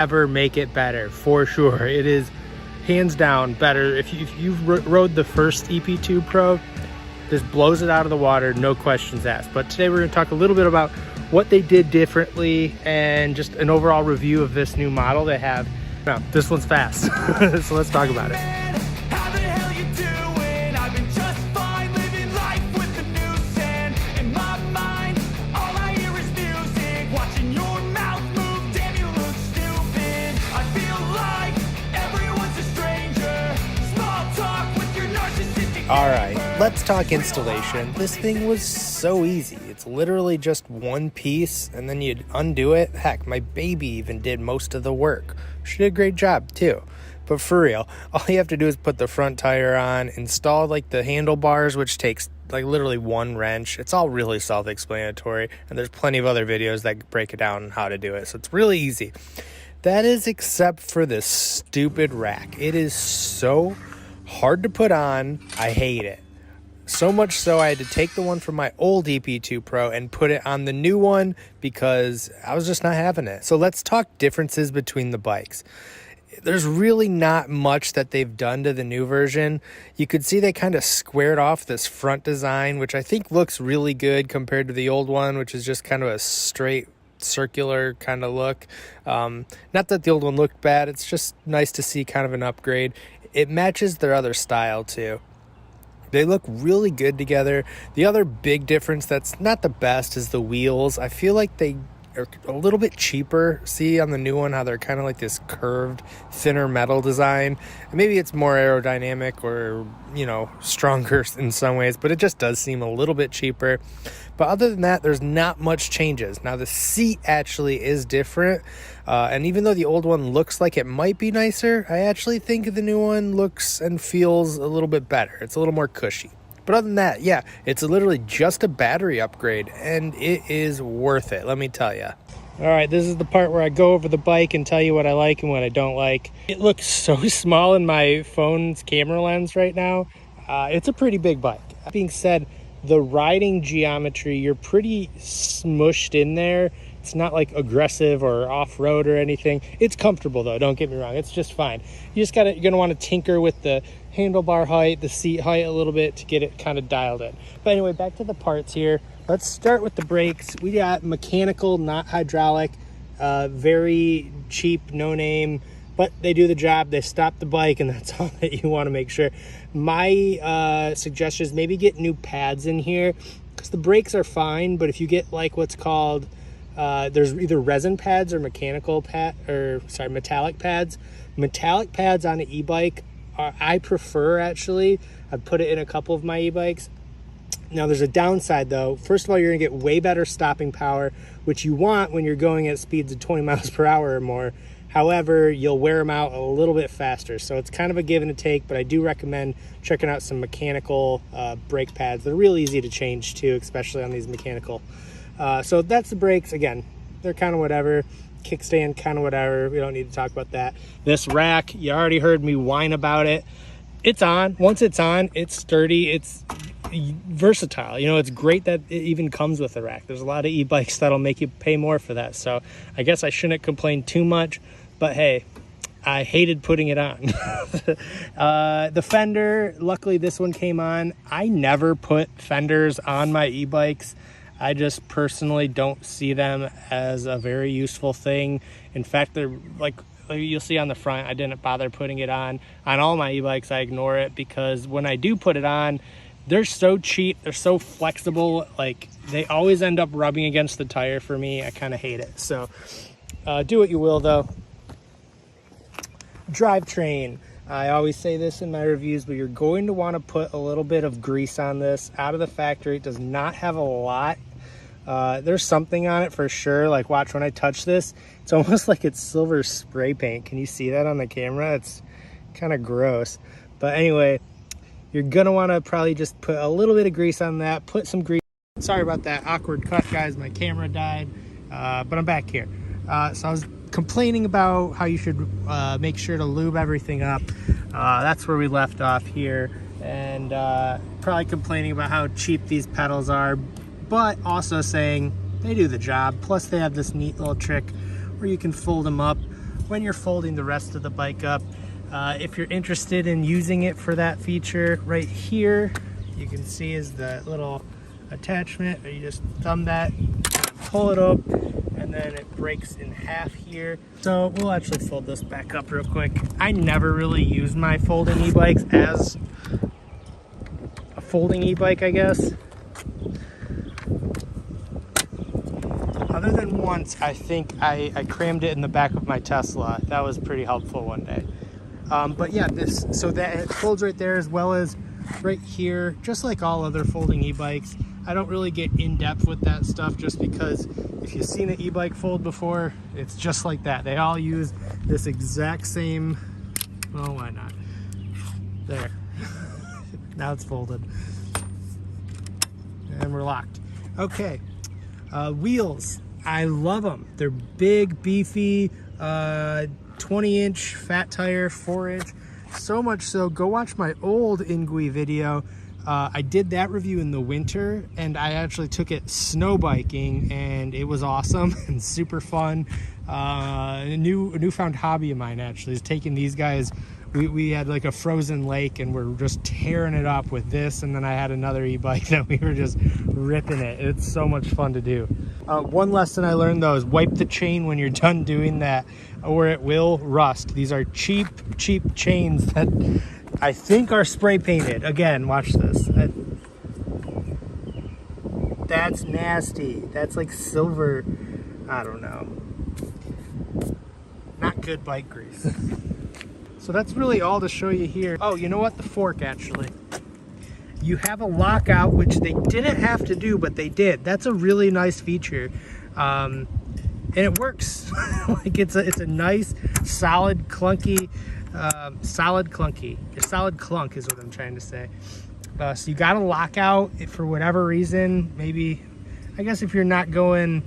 ever make it better, for sure. It is hands down better. If you've rode the first EP-2Pro, this blows it out of the water, no questions asked. But today we're going to talk a little bit about what they did differently and just an overall review of this new model they have. Now, this one's fast, so let's talk about it. All right, let's talk installation. This thing was so easy. It's literally just one piece and then you'd undo it. Heck, my baby even did most of the work. She did a great job too. But for real, all you have to do is put the front tire on, install like the handlebars, which takes like literally one wrench. It's all really self-explanatory, and there's plenty of other videos that break it down on how to do it. So it's really easy. That is except for this stupid rack. It is so hard to put on. I hate it. So much so I had to take the one from my old EP-2Pro and put it on the new one because I was just not having it. So let's talk differences between the bikes. There's really not much that they've done to the new version. You could see they kind of squared off this front design, which I think looks really good compared to the old one, which is just kind of a straight circular kind of look. Not that the old one looked bad. It's just nice to see kind of an upgrade. It matches their other style too. They look really good together. The other big difference that's not the best is the wheels. I feel like they are a little bit cheaper. See on the new one how they're kind of like this curved, thinner metal design. And maybe it's more aerodynamic or, you know, stronger in some ways, but it just does seem a little bit cheaper. But other than that, there's not much changes. Now the seat actually is different. And even though the old one looks like it might be nicer, I actually think the new one looks and feels a little bit better. It's a little more cushy. But other than that, yeah, it's literally just a battery upgrade, and it is worth it, let me tell you. All right, this is the part where I go over the bike and tell you what I like and what I don't like. It looks so small in my phone's camera lens right now. It's a pretty big bike. That being said, the riding geometry, you're pretty smushed in there. It's not like aggressive or off-road or anything. It's comfortable though, don't get me wrong. It's just fine. You're gonna want to tinker with the handlebar height, the seat height a little bit to get it kind of dialed in. But anyway, back to the parts here. Let's start with the brakes. We got mechanical, not hydraulic, very cheap, no name, but they do the job. They stop the bike, and that's all that you want to make sure. My suggestion is maybe get new pads in here because the brakes are fine, but if you get like what's called there's either resin pads or metallic pads. Metallic pads on an e-bike I prefer, actually. I've put it in a couple of my e-bikes. Now there's a downside though. First of all, you're gonna get way better stopping power, which you want when you're going at speeds of 20 miles per hour or more. However, you'll wear them out a little bit faster. So it's kind of a give and a take, but I do recommend checking out some mechanical brake pads. They're real easy to change too, especially on these mechanical. So that's the brakes. Again, they're kind of whatever. Kickstand, kind of whatever. We don't need to talk about that. This rack, you already heard me whine about it. It's on. Once it's on, it's sturdy. It's versatile. You know, it's great that it even comes with a rack. There's a lot of e-bikes that'll make you pay more for that. So I guess I shouldn't complain too much, but hey, I hated putting it on. The fender, luckily this one came on. I never put fenders on my e-bikes. I just personally don't see them as a very useful thing. In fact, they're like you'll see on the front, I didn't bother putting it on. On all my e-bikes, I ignore it because when I do put it on, they're so cheap, they're so flexible, like they always end up rubbing against the tire for me. I kind of hate it. So do what you will though. Drivetrain. I always say this in my reviews, but you're going to want to put a little bit of grease on this. Out of the factory, it does not have a lot. There's something on it for sure. Like watch when I touch this, it's almost like it's silver spray paint. Can you see that on the camera? It's kind of gross. But anyway, you're gonna want to probably just put a little bit of grease on that. Put some grease. Sorry about that awkward cut, guys. My camera died, but I'm back here. So I was complaining about how you should make sure to lube everything up. That's where we left off here, and probably complaining about how cheap these pedals are, but also saying they do the job. Plus they have this neat little trick where you can fold them up when you're folding the rest of the bike up. If you're interested in using it for that feature, right here, you can see is the little attachment. You just thumb that, pull it up, and then it breaks in half here. So we'll actually fold this back up real quick. I never really use my folding e-bikes as a folding e-bike, I guess. Other than once, I think I crammed it in the back of my Tesla. That was pretty helpful one day. But yeah, so that it folds right there, as well as right here, just like all other folding e-bikes. I don't really get in depth with that stuff, just because if you've seen an e-bike fold before, it's just like that. They all use this exact same, well, why not? There. Now it's folded. And we're locked. Okay. Wheels. I love them. They're big, beefy, 20-inch fat tire, 4-inch. So much so, go watch my old ENGWE video. I did that review in the winter, and I actually took it snow biking, and it was awesome and super fun. A newfound hobby of mine, actually, is taking these guys. We had like a frozen lake, and we're just tearing it up with this, and then I had another e-bike that we were just ripping it. It's so much fun to do. One lesson I learned, though, is wipe the chain when you're done doing that, or it will rust. These are cheap chains that I think are spray painted. Again, watch this. That's nasty. That's like silver. I don't know. Not good bike grease. So that's really all to show you here. Oh, you know what? The fork, actually. You have a lockout, which they didn't have to do, but they did. That's a really nice feature. And it works. Like it's a nice, solid clunk is what I'm trying to say. So you got a lockout for whatever reason. Maybe, I guess if you're not going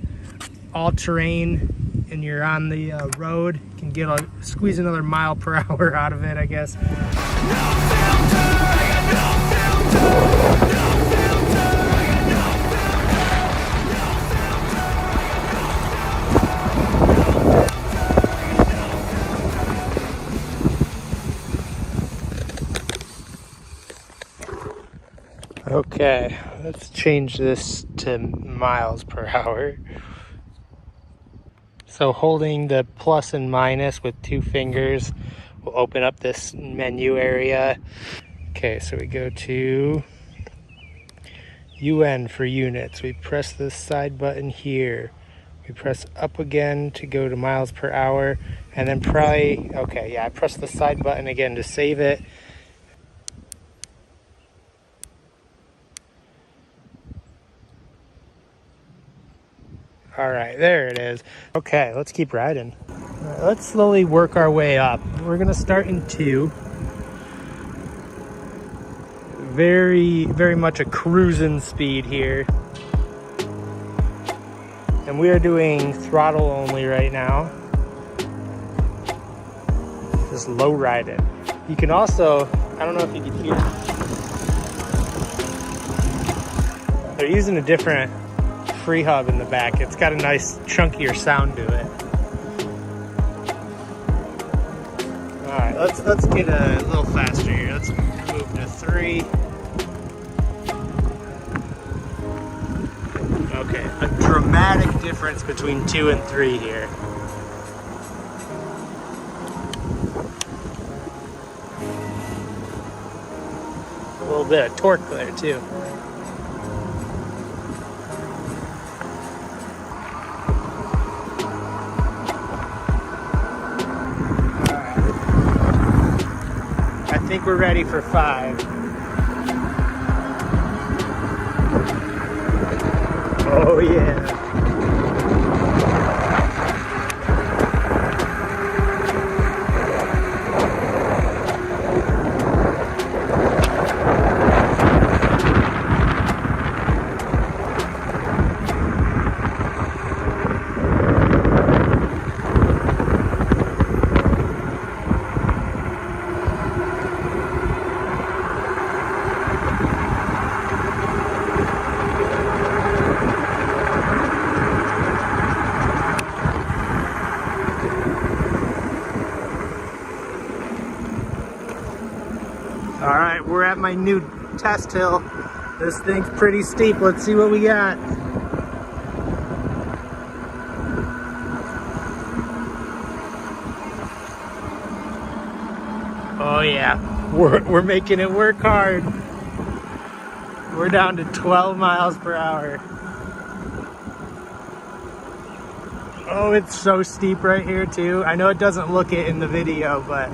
all terrain and you're on the road, you can squeeze another mile per hour out of it, I guess. Okay, let's change this to miles per hour. So holding the plus and minus with 2 fingers will open up this menu area. Okay, so we go to UN for units. We press this side button here. We press up again to go to miles per hour, and then I press the side button again to save it. All right, there it is. Okay, let's keep riding. All right, let's slowly work our way up. We're gonna start in 2. Very, very much a cruising speed here. And we are doing throttle only right now. Just low ride it. You can also, I don't know if you can hear, they're using a different free hub in the back. It's got a nice chunkier sound to it. All right, let's get a little faster here. Let's move to 3. Okay, a dramatic difference between 2 and 3 here. A little bit of torque there too. I think we're ready for 5. Oh yeah. we're at my new test hill. This thing's pretty steep. Let's see what we got. Oh yeah, we're making it work hard. We're down to 12 miles per hour. Oh, it's so steep right here too. I know it doesn't look it in the video, but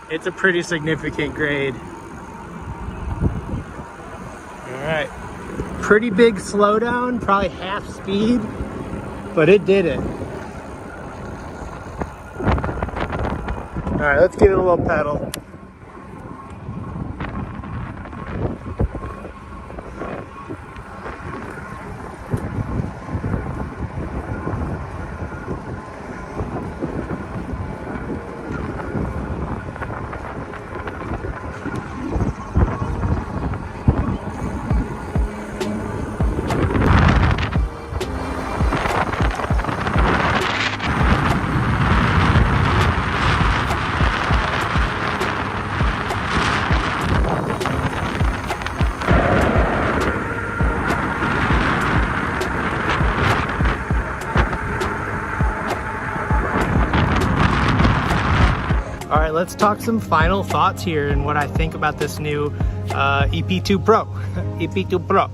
it's a pretty significant grade. All right, pretty big slowdown, probably half speed, but it did it. All right, let's give it a little pedal. All right, let's talk some final thoughts here and what I think about this new EP-2Pro. EP-2Pro.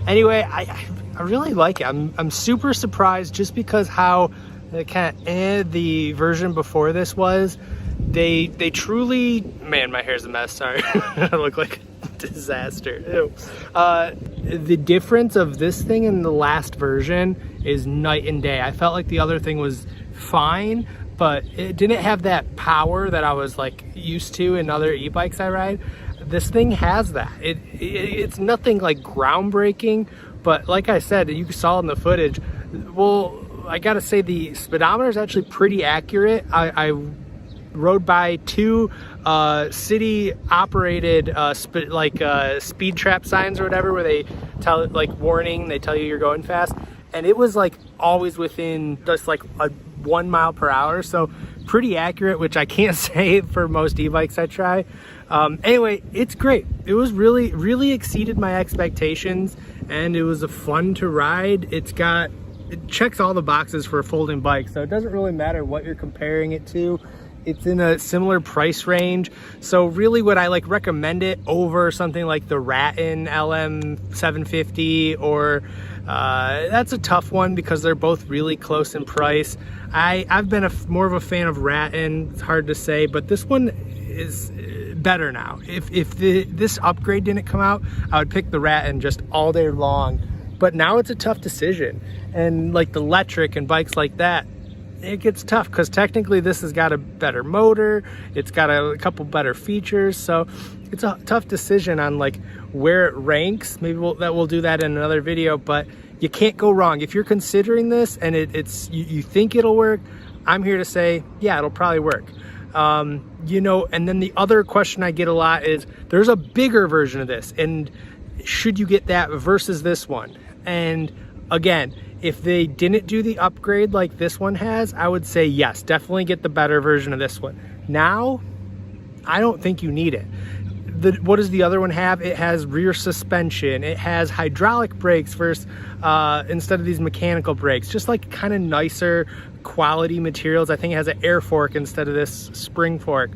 Anyway, I really like it. I'm super surprised just because how the version before this was. They truly, man, my hair's a mess. Sorry, I look like a disaster. Ew. The difference of this thing and the last version is night and day. I felt like the other thing was fine, but it didn't have that power that I was like used to in other e-bikes I ride. This thing has that. It's nothing like groundbreaking, but like I said, you saw in the footage, well, I gotta say the speedometer is actually pretty accurate. I rode by two city operated speed trap signs or whatever, where they tell it like warning, they tell you you're going fast, and it was like always within just like a 1 mile per hour, so pretty accurate, which I can't say for most e-bikes I try. Anyway, it's great. It was really exceeded my expectations, and it was a fun to ride. It checks all the boxes for a folding bike, so it doesn't really matter what you're comparing it to. It's in a similar price range, so really would I like recommend it over something like the Ratten LM750 or that's a tough one because they're both really close in price. I've been more of a fan of Ratten. It's hard to say, but this one is better now. If this upgrade didn't come out, I would pick the Ratten just all day long. But now it's a tough decision, and like the electric and bikes like that, it gets tough because technically this has got a better motor, it's got a couple better features, so it's a tough decision on like where it ranks. Maybe we'll do that in another video, but you can't go wrong. If you're considering this and you think it'll work, I'm here to say, yeah, it'll probably work. You know, and then the other question I get a lot is there's a bigger version of this, and should you get that versus this one? And again, if they didn't do the upgrade like this one has, I would say yes, definitely get the better version of this one. Now, I don't think you need it. What does the other one have? It has rear suspension. It has hydraulic brakes instead of these mechanical brakes. Just like kind of nicer quality materials. I think it has an air fork instead of this spring fork.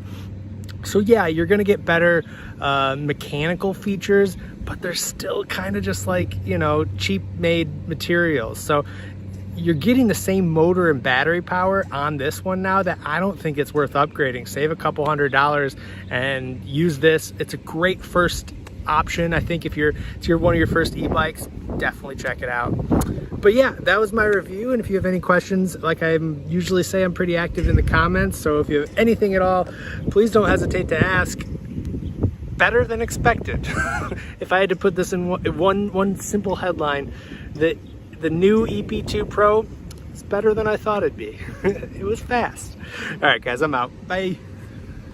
So yeah, you're gonna get better mechanical features, but they're still kind of just like, you know, cheap made materials. So you're getting the same motor and battery power on this one now that I don't think it's worth upgrading. Save a couple $100 and use this. It's a great first option. I think if it's one of your first e-bikes, definitely check it out. But yeah, that was my review, and if you have any questions, like I usually say, I'm pretty active in the comments, so if you have anything at all, please don't hesitate to ask. Better than expected. If I had to put this in one simple headline, that the new EP-2Pro is better than I thought it'd be. It was fast. All right, guys, I'm out. Bye.